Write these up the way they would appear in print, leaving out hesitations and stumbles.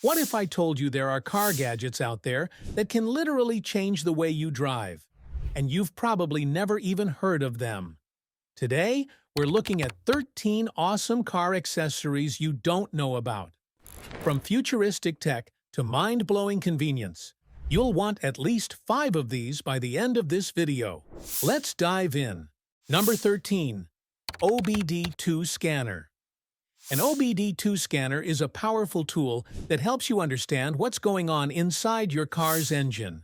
What if I told you there are car gadgets out there that can literally change the way you drive? And you've probably never even heard of them. Today, we're looking at 13 awesome car accessories you don't know about. From futuristic tech to mind-blowing convenience, you'll want at least 5 of these by the end of this video. Let's dive in. Number 13. OBD2 Scanner. An OBD2 scanner is a powerful tool that helps you understand what's going on inside your car's engine.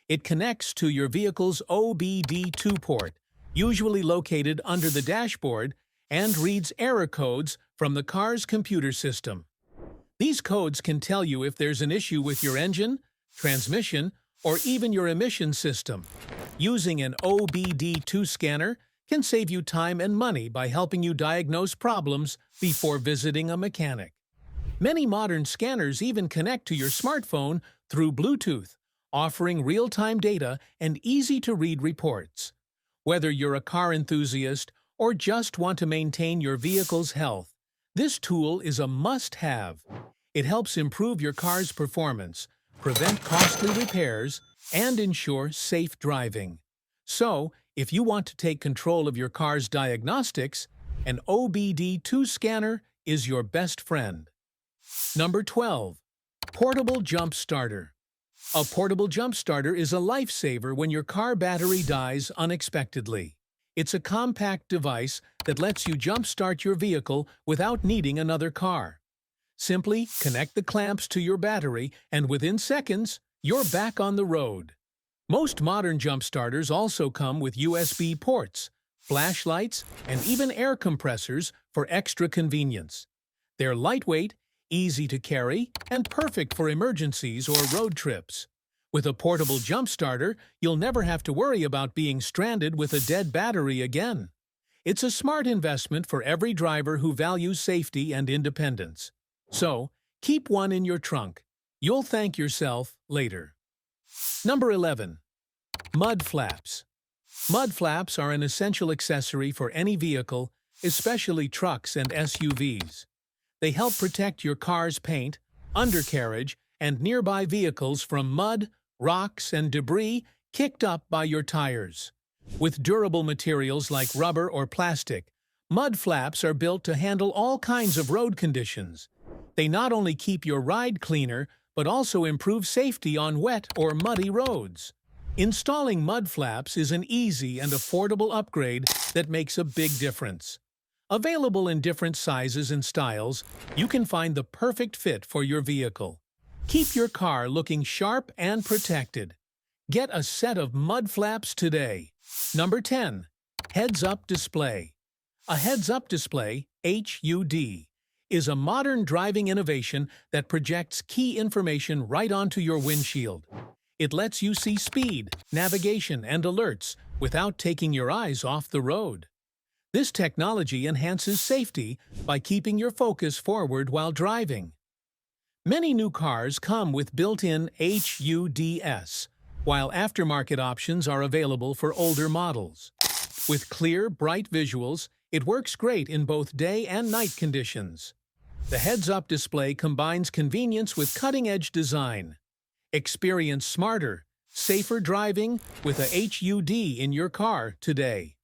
It connects to your vehicle's OBD2 port, usually located under the dashboard, and reads error codes from the car's computer system. These codes can tell you if there's an issue with your engine, transmission, or even your emission system. Using an OBD2 scanner can save you time and money by helping you diagnose problems before visiting a mechanic. Many modern scanners even connect to your smartphone through Bluetooth, offering real-time data and easy-to-read reports. Whether you're a car enthusiast or just want to maintain your vehicle's health, this tool is a must-have. It helps improve your car's performance, prevent costly repairs, and ensure safe driving. So, if you want to take control of your car's diagnostics, an OBD2 scanner is your best friend. Number 12. Portable Jump Starter. A portable jump starter is a lifesaver when your car battery dies unexpectedly. It's a compact device that lets you jump-start your vehicle without needing another car. Simply connect the clamps to your battery, and within seconds, you're back on the road. Most modern jump starters also come with USB ports, flashlights, and even air compressors for extra convenience. They're lightweight, easy to carry, and perfect for emergencies or road trips. With a portable jump starter, you'll never have to worry about being stranded with a dead battery again. It's a smart investment for every driver who values safety and independence. So, keep one in your trunk. You'll thank yourself later. Number 11. Mud Flaps. Mud flaps are an essential accessory for any vehicle, especially trucks and SUVs. They help protect your car's paint, undercarriage, and nearby vehicles from mud, rocks, and debris kicked up by your tires. With durable materials like rubber or plastic, mud flaps are built to handle all kinds of road conditions. They not only keep your ride cleaner, but also improve safety on wet or muddy roads. Installing mud flaps is an easy and affordable upgrade that makes a big difference. Available in different sizes and styles, you can find the perfect fit for your vehicle. Keep your car looking sharp and protected. Get a set of mud flaps today. Number 10. Heads-Up Display. A heads-up display, HUD, is a modern driving innovation that projects key information right onto your windshield. It lets you see speed, navigation, and alerts without taking your eyes off the road. This technology enhances safety by keeping your focus forward while driving. Many new cars come with built-in HUDs, while aftermarket options are available for older models. With clear, bright visuals, it works great in both day and night conditions. The heads-up display combines convenience with cutting-edge design. Experience smarter, safer driving with a HUD in your car today.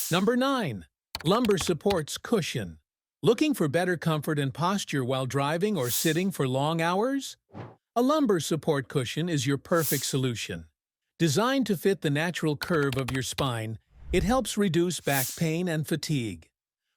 Number 9. Lumbar Supports Cushion. Looking for better comfort and posture while driving or sitting for long hours? A lumbar support cushion is your perfect solution. Designed to fit the natural curve of your spine, it helps reduce back pain and fatigue.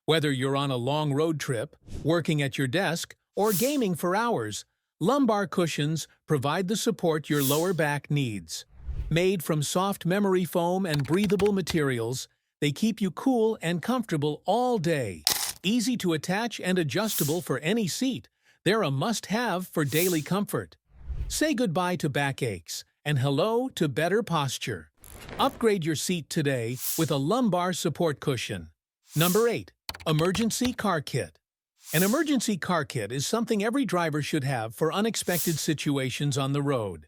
Whether you're on a long road trip, working at your desk, or gaming for hours, lumbar cushions provide the support your lower back needs. Made from soft memory foam and breathable materials, they keep you cool and comfortable all day. Easy to attach and adjustable for any seat, they're a must-have for daily comfort. Say goodbye to backaches and hello to better posture. Upgrade your seat today with a lumbar support cushion. Number 8. Emergency Car Kit. An emergency car kit is something every driver should have for unexpected situations on the road.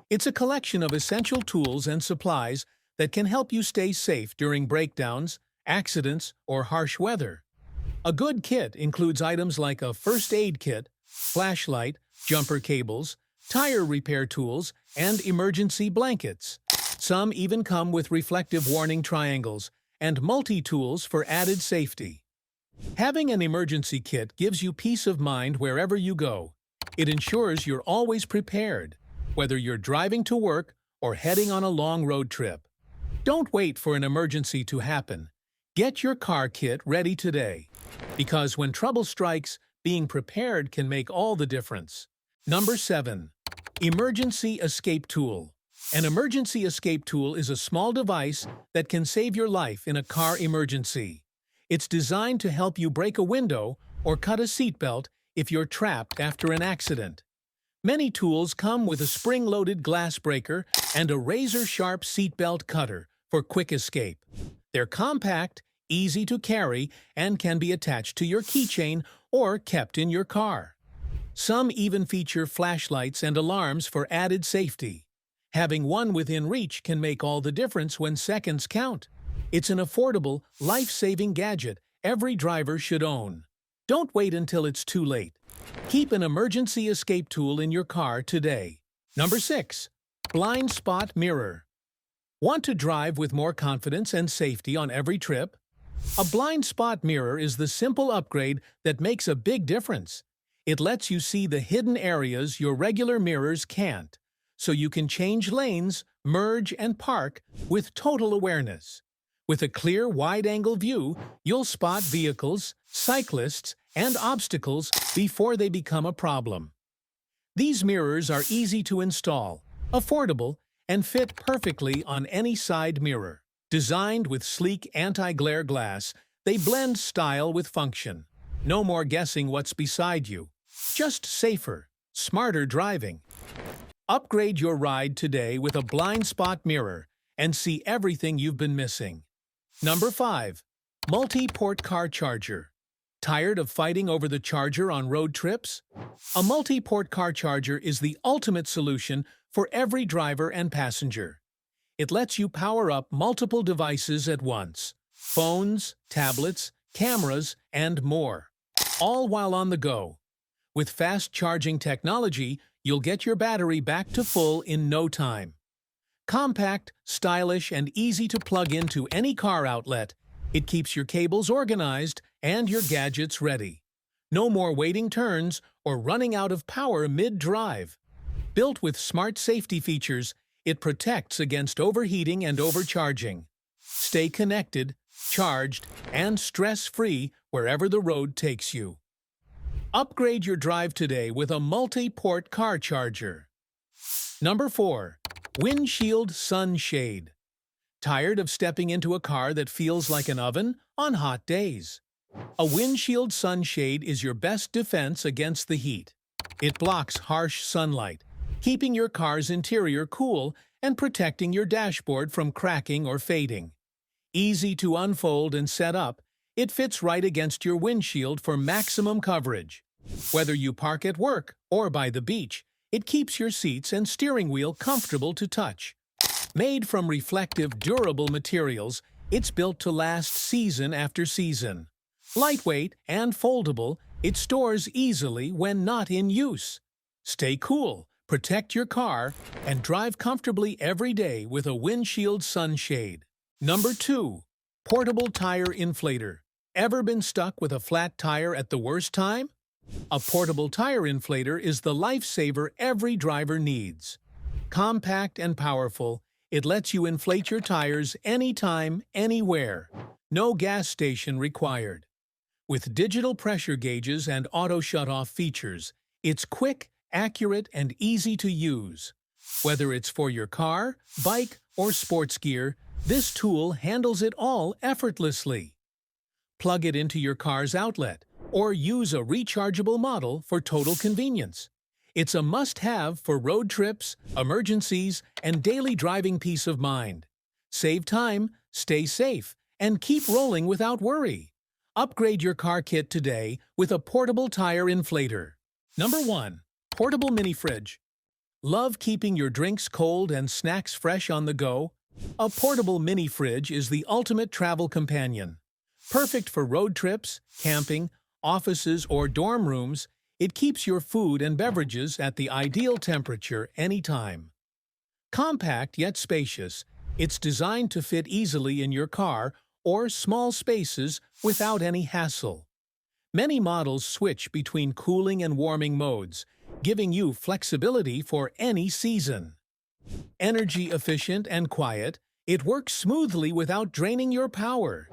It's a collection of essential tools and supplies that can help you stay safe during breakdowns, accidents, or harsh weather. A good kit includes items like a first aid kit, flashlight, jumper cables, tire repair tools, and emergency blankets. Some even come with reflective warning triangles and multi-tools for added safety. Having an emergency kit gives you peace of mind wherever you go. It ensures you're always prepared, whether you're driving to work or heading on a long road trip. Don't wait for an emergency to happen. Get your car kit ready today, because when trouble strikes, being prepared can make all the difference. Number 7. Emergency Escape Tool. An emergency escape tool is a small device that can save your life in a car emergency. It's designed to help you break a window or cut a seatbelt if you're trapped after an accident. Many tools come with a spring-loaded glass breaker and a razor-sharp seatbelt cutter for quick escape. They're compact, easy to carry, and can be attached to your keychain or kept in your car. Some even feature flashlights and alarms for added safety. Having one within reach can make all the difference when seconds count. It's an affordable, life-saving gadget every driver should own. Don't wait until it's too late. Keep an emergency escape tool in your car today. Number 6. Blind Spot Mirror. Want to drive with more confidence and safety on every trip? A blind spot mirror is the simple upgrade that makes a big difference. It lets you see the hidden areas your regular mirrors can't, so you can change lanes, merge, and park with total awareness. With a clear, wide-angle view, you'll spot vehicles, cyclists, and obstacles before they become a problem. These mirrors are easy to install, affordable, and fit perfectly on any side mirror. Designed with sleek anti-glare glass, they blend style with function. No more guessing what's beside you. Just safer, smarter driving. Upgrade your ride today with a blind spot mirror and see everything you've been missing. Number 5. Multi-port car charger. Tired of fighting over the charger on road trips? A multi-port car charger is the ultimate solution for every driver and passenger. It lets you power up multiple devices at once: phones, tablets, cameras, and more, all while on the go. With fast charging technology, you'll get your battery back to full in no time. Compact, stylish, and easy to plug into any car outlet, it keeps your cables organized and your gadgets ready. No more waiting turns or running out of power mid-drive. Built with smart safety features, it protects against overheating and overcharging. Stay connected, charged, and stress-free wherever the road takes you. Upgrade your drive today with a multi-port car charger. Number 4. Windshield Sunshade. Tired of stepping into a car that feels like an oven on hot days? A windshield sunshade is your best defense against the heat. It blocks harsh sunlight, keeping your car's interior cool and protecting your dashboard from cracking or fading. Easy to unfold and set up, it fits right against your windshield for maximum coverage. Whether you park at work or by the beach, it keeps your seats and steering wheel comfortable to touch. Made from reflective, durable materials, it's built to last season after season. Lightweight and foldable, it stores easily when not in use. Stay cool, protect your car, and drive comfortably every day with a windshield sunshade. Number 2. Portable Tire Inflator. Ever been stuck with a flat tire at the worst time? A portable tire inflator is the lifesaver every driver needs. Compact and powerful, it lets you inflate your tires anytime, anywhere. No gas station required. With digital pressure gauges and auto shut-off features, it's quick, accurate, and easy to use. Whether it's for your car, bike, or sports gear, this tool handles it all effortlessly. Plug it into your car's outlet, or use a rechargeable model for total convenience. It's a must-have for road trips, emergencies, and daily driving peace of mind. Save time, stay safe, and keep rolling without worry. Upgrade your car kit today with a portable tire inflator. Number 1. Portable Mini Fridge. Love keeping your drinks cold and snacks fresh on the go? A portable mini fridge is the ultimate travel companion. Perfect for road trips, camping, offices, or dorm rooms, It keeps your food and beverages at the ideal temperature anytime. Compact yet spacious, it's designed to fit easily in your car or small spaces without any hassle. Many models switch between cooling and warming modes, giving you flexibility for any season. Energy efficient and quiet, it works smoothly without draining your power.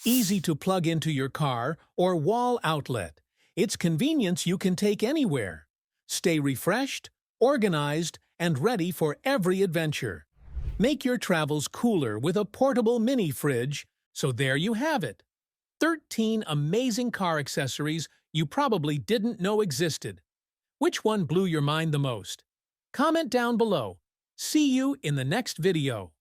Easy to plug into your car or wall outlet, it's convenience you can take anywhere. Stay refreshed, organized, and ready for every adventure. Make your travels cooler with a portable mini fridge, so there you have it. 13 amazing car accessories you probably didn't know existed. Which one blew your mind the most? Comment down below. See you in the next video.